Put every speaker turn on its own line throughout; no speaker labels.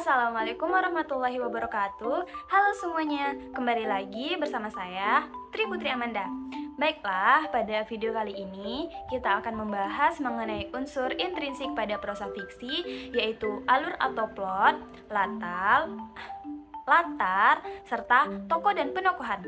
Assalamualaikum warahmatullahi wabarakatuh. Halo semuanya, kembali lagi bersama saya, Tri Putri Amanda. Baiklah, pada video kali ini kita akan membahas mengenai unsur intrinsik pada prosa fiksi, yaitu alur atau plot, latar, serta tokoh dan penokohan.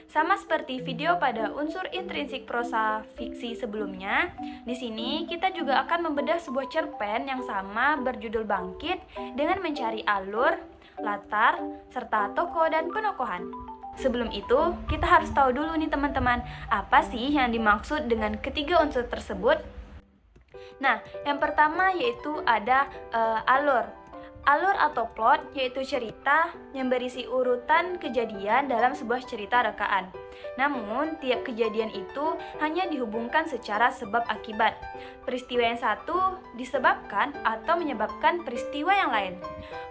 Sama seperti video pada unsur intrinsik prosa fiksi sebelumnya, di sini kita juga akan membedah sebuah cerpen yang sama berjudul Bangkit dengan mencari alur, latar, serta tokoh dan penokohan. Sebelum itu, kita harus tahu dulu nih teman-teman, apa sih yang dimaksud dengan ketiga unsur tersebut? Nah, yang pertama yaitu ada alur. Alur atau plot yaitu cerita yang berisi urutan kejadian dalam sebuah cerita rekaan. Namun, tiap kejadian itu hanya dihubungkan secara sebab akibat. Peristiwa yang satu disebabkan atau menyebabkan peristiwa yang lain.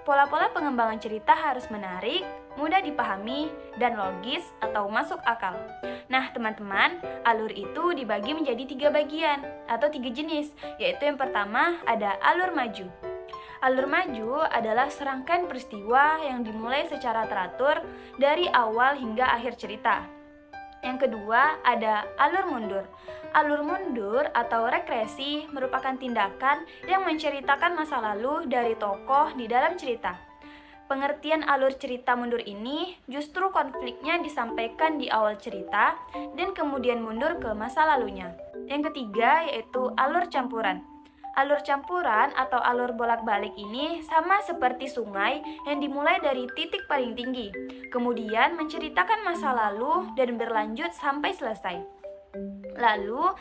Pola-pola pengembangan cerita harus menarik, mudah dipahami, dan logis atau masuk akal. Nah, teman-teman, alur itu dibagi menjadi 3 bagian atau 3 jenis, yaitu yang pertama ada alur maju. Alur maju adalah serangkaian peristiwa yang dimulai secara teratur dari awal hingga akhir cerita. Yang kedua ada alur mundur. Alur mundur atau regresi merupakan tindakan yang menceritakan masa lalu dari tokoh di dalam cerita. Pengertian alur cerita mundur ini justru konfliknya disampaikan di awal cerita dan kemudian mundur ke masa lalunya. Yang ketiga yaitu alur campuran. Alur campuran atau alur bolak-balik ini sama seperti sungai yang dimulai dari titik paling tinggi, kemudian menceritakan masa lalu dan berlanjut sampai selesai. Lalu,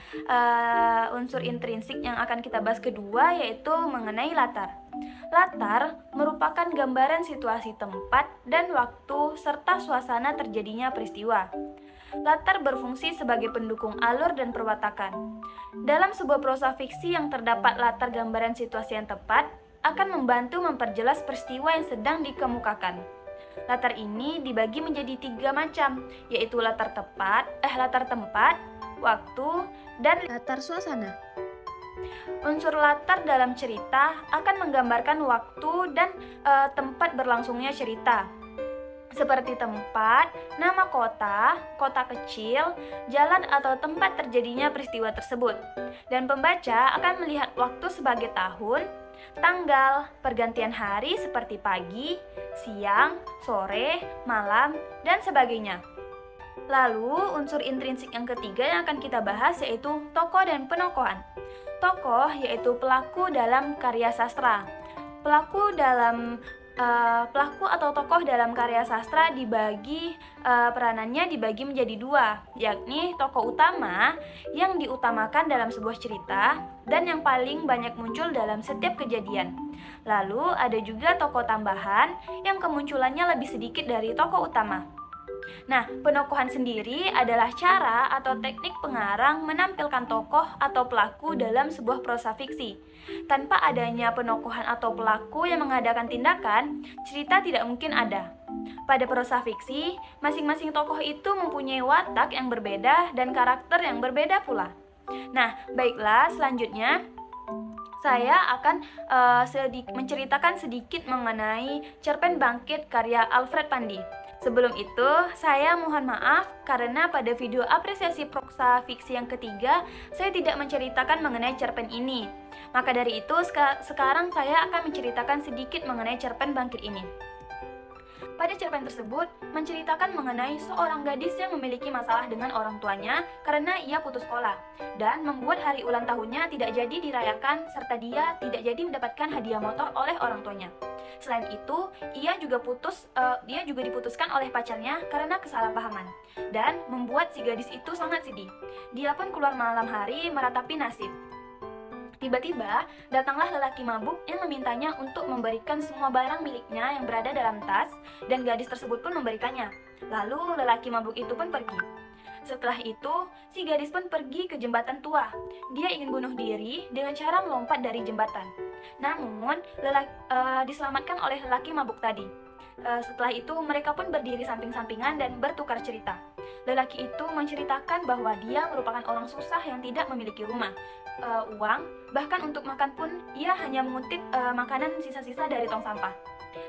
unsur intrinsik yang akan kita bahas kedua yaitu mengenai latar. Latar merupakan gambaran situasi tempat dan waktu serta suasana terjadinya peristiwa. Latar berfungsi sebagai pendukung alur dan perwatakan. Dalam sebuah prosa fiksi yang terdapat latar gambaran situasi yang tepat, akan membantu memperjelas peristiwa yang sedang dikemukakan. Latar ini dibagi menjadi 3 macam, yaitu latar tempat, waktu, dan latar suasana. Unsur latar dalam cerita akan menggambarkan waktu dan tempat berlangsungnya cerita. Seperti tempat, nama kota, kota kecil, jalan atau tempat terjadinya peristiwa tersebut. Dan pembaca akan melihat waktu sebagai tahun, tanggal, pergantian hari seperti pagi, siang, sore, malam, dan sebagainya. Lalu, unsur intrinsik yang ketiga yang akan kita bahas yaitu tokoh dan penokohan. Tokoh yaitu pelaku dalam karya sastra. Pelaku atau tokoh dalam karya sastra peranannya dibagi menjadi 2, yakni tokoh utama yang diutamakan dalam sebuah cerita dan yang paling banyak muncul dalam setiap kejadian. Lalu ada juga tokoh tambahan yang kemunculannya lebih sedikit dari tokoh utama. Nah, penokohan sendiri adalah cara atau teknik pengarang menampilkan tokoh atau pelaku dalam sebuah prosa fiksi. Tanpa adanya penokohan atau pelaku yang mengadakan tindakan, cerita tidak mungkin ada. Pada prosa fiksi, masing-masing tokoh itu mempunyai watak yang berbeda dan karakter yang berbeda pula. Nah, baiklah, selanjutnya saya akan menceritakan sedikit mengenai cerpen Bangkit karya Alfred Pandi. Sebelum itu, saya mohon maaf karena pada video apresiasi prosa fiksi yang ketiga, saya tidak menceritakan mengenai cerpen ini. Maka dari itu, sekarang saya akan menceritakan sedikit mengenai cerpen Bangkit ini. Pada cerpen tersebut, menceritakan mengenai seorang gadis yang memiliki masalah dengan orang tuanya karena ia putus sekolah dan membuat hari ulang tahunnya tidak jadi dirayakan serta dia tidak jadi mendapatkan hadiah motor oleh orang tuanya. Selain itu, dia juga diputuskan oleh pacarnya karena kesalahpahaman dan membuat si gadis itu sangat sedih. Dia pun keluar malam hari meratapi nasib. Tiba-tiba, datanglah lelaki mabuk yang memintanya untuk memberikan semua barang miliknya yang berada dalam tas, dan gadis tersebut pun memberikannya. Lalu, lelaki mabuk itu pun pergi. Setelah itu, si gadis pun pergi ke jembatan tua. Dia ingin bunuh diri dengan cara melompat dari jembatan. Namun, diselamatkan oleh lelaki mabuk tadi. Setelah itu mereka pun berdiri samping-sampingan dan bertukar cerita. Lelaki itu menceritakan bahwa dia merupakan orang susah yang tidak memiliki rumah, uang, bahkan untuk makan pun ia hanya mengutip makanan sisa-sisa dari tong sampah.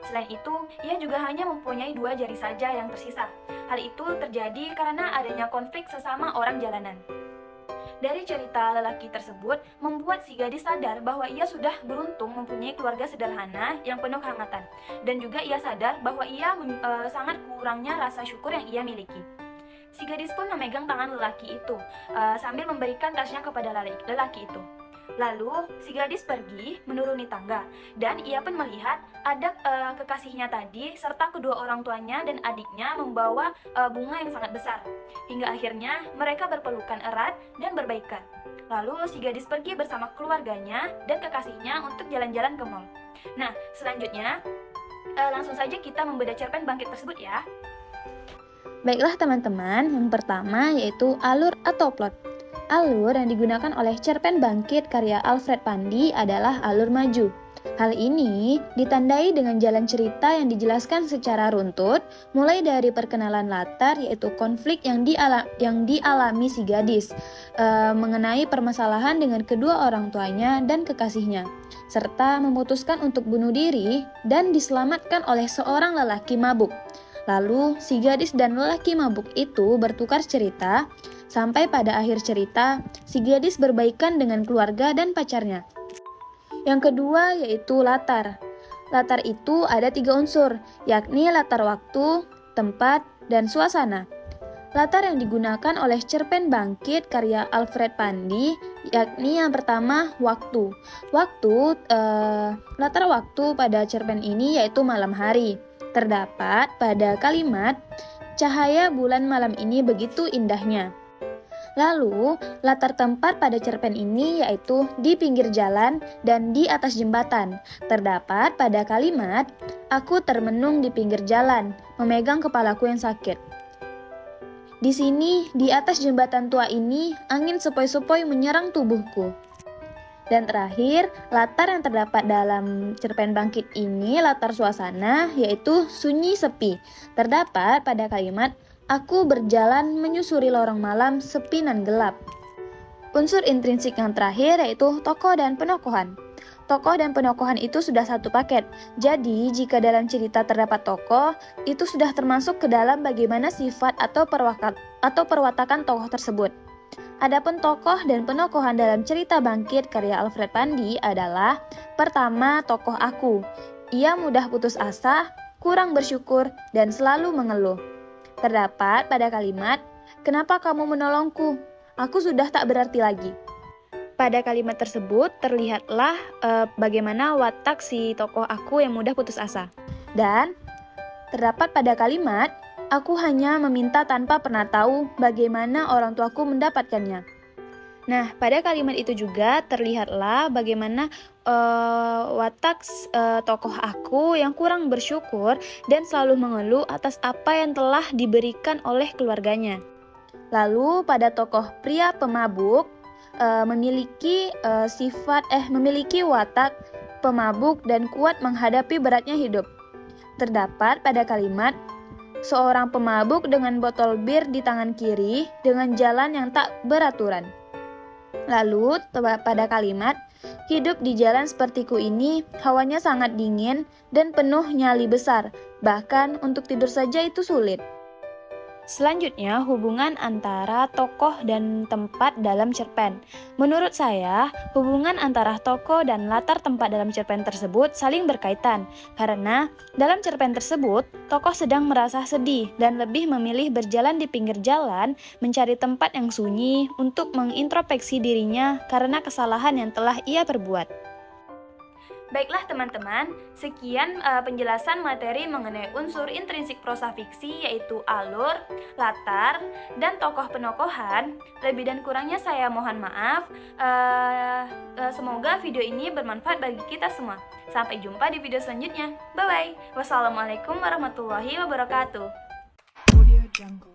Selain itu, ia juga hanya mempunyai 2 jari saja yang tersisa. Hal itu terjadi karena adanya konflik sesama orang jalanan. Dari cerita lelaki tersebut membuat si gadis sadar bahwa ia sudah beruntung mempunyai keluarga sederhana yang penuh kehangatan, dan juga ia sadar bahwa ia sangat kurangnya rasa syukur yang ia miliki. Si gadis pun memegang tangan lelaki itu sambil memberikan tasnya kepada lelaki itu. Lalu si gadis pergi menuruni tangga, dan ia pun melihat ada kekasihnya tadi serta kedua orang tuanya dan adiknya membawa bunga yang sangat besar. Hingga akhirnya mereka berpelukan erat dan berbaikan. Lalu si gadis pergi bersama keluarganya dan kekasihnya untuk jalan-jalan ke mall. Nah, selanjutnya langsung saja kita membedah cerpen bangkit tersebut ya.
Baiklah teman-teman, yang pertama yaitu alur atau plot. Alur yang digunakan oleh cerpen Bangkit karya Alfred Pandi adalah alur maju. Hal ini ditandai dengan jalan cerita yang dijelaskan secara runtut, mulai dari perkenalan latar yaitu konflik yang dialami si gadis, mengenai permasalahan dengan kedua orang tuanya dan kekasihnya, serta memutuskan untuk bunuh diri dan diselamatkan oleh seorang lelaki mabuk. Lalu si gadis dan lelaki mabuk itu bertukar cerita, sampai pada akhir cerita, si gadis berbaikan dengan keluarga dan pacarnya. Yang kedua yaitu latar. Latar itu ada 3 unsur, yakni latar waktu, tempat, dan suasana. Latar yang digunakan oleh cerpen Bangkit karya Alfred Pandi, yakni yang pertama waktu. Latar waktu pada cerpen ini yaitu malam hari. Terdapat pada kalimat, cahaya bulan malam ini begitu indahnya. Lalu, latar tempat pada cerpen ini yaitu di pinggir jalan dan di atas jembatan. Terdapat pada kalimat, aku termenung di pinggir jalan, memegang kepalaku yang sakit. Di sini, di atas jembatan tua ini, angin sepoi-sepoi menyerang tubuhku. Dan terakhir, latar yang terdapat dalam cerpen Bangkit ini latar suasana yaitu sunyi sepi. Terdapat pada kalimat, aku berjalan menyusuri lorong malam sepi dan gelap. Unsur intrinsik yang terakhir yaitu tokoh dan penokohan. Tokoh dan penokohan itu sudah satu paket. Jadi, jika dalam cerita terdapat tokoh, itu sudah termasuk ke dalam bagaimana sifat atau perwatakan tokoh tersebut. Adapun tokoh dan penokohan dalam cerita Bangkit karya Alfred Pandi adalah pertama, tokoh aku. Ia mudah putus asa, kurang bersyukur, dan selalu mengeluh. Terdapat pada kalimat, kenapa kamu menolongku? Aku sudah tak berarti lagi. Pada kalimat tersebut terlihatlah bagaimana watak si tokoh aku yang mudah putus asa. Dan terdapat pada kalimat, aku hanya meminta tanpa pernah tahu bagaimana orang tuaku mendapatkannya. Nah, pada kalimat itu juga terlihatlah bagaimana watak tokoh aku yang kurang bersyukur dan selalu mengeluh atas apa yang telah diberikan oleh keluarganya. Lalu pada tokoh pria pemabuk memiliki watak pemabuk dan kuat menghadapi beratnya hidup. Terdapat pada kalimat, seorang pemabuk dengan botol bir di tangan kiri dengan jalan yang tak beraturan. Lalu pada kalimat, hidup di jalan sepertiku ini hawanya sangat dingin dan penuh nyali besar, bahkan untuk tidur saja itu sulit. Selanjutnya, hubungan antara tokoh dan tempat dalam cerpen. Menurut saya, hubungan antara tokoh dan latar tempat dalam cerpen tersebut saling berkaitan. Karena dalam cerpen tersebut, tokoh sedang merasa sedih dan lebih memilih berjalan di pinggir jalan, mencari tempat yang sunyi untuk mengintrospeksi dirinya karena kesalahan yang telah ia perbuat.
Baiklah teman-teman, sekian penjelasan materi mengenai unsur intrinsik prosa fiksi yaitu alur, latar, dan tokoh penokohan. Lebih dan kurangnya saya mohon maaf. Semoga video ini bermanfaat bagi kita semua. Sampai jumpa di video selanjutnya. Bye-bye. Wassalamualaikum warahmatullahi wabarakatuh.
Audio Jungle.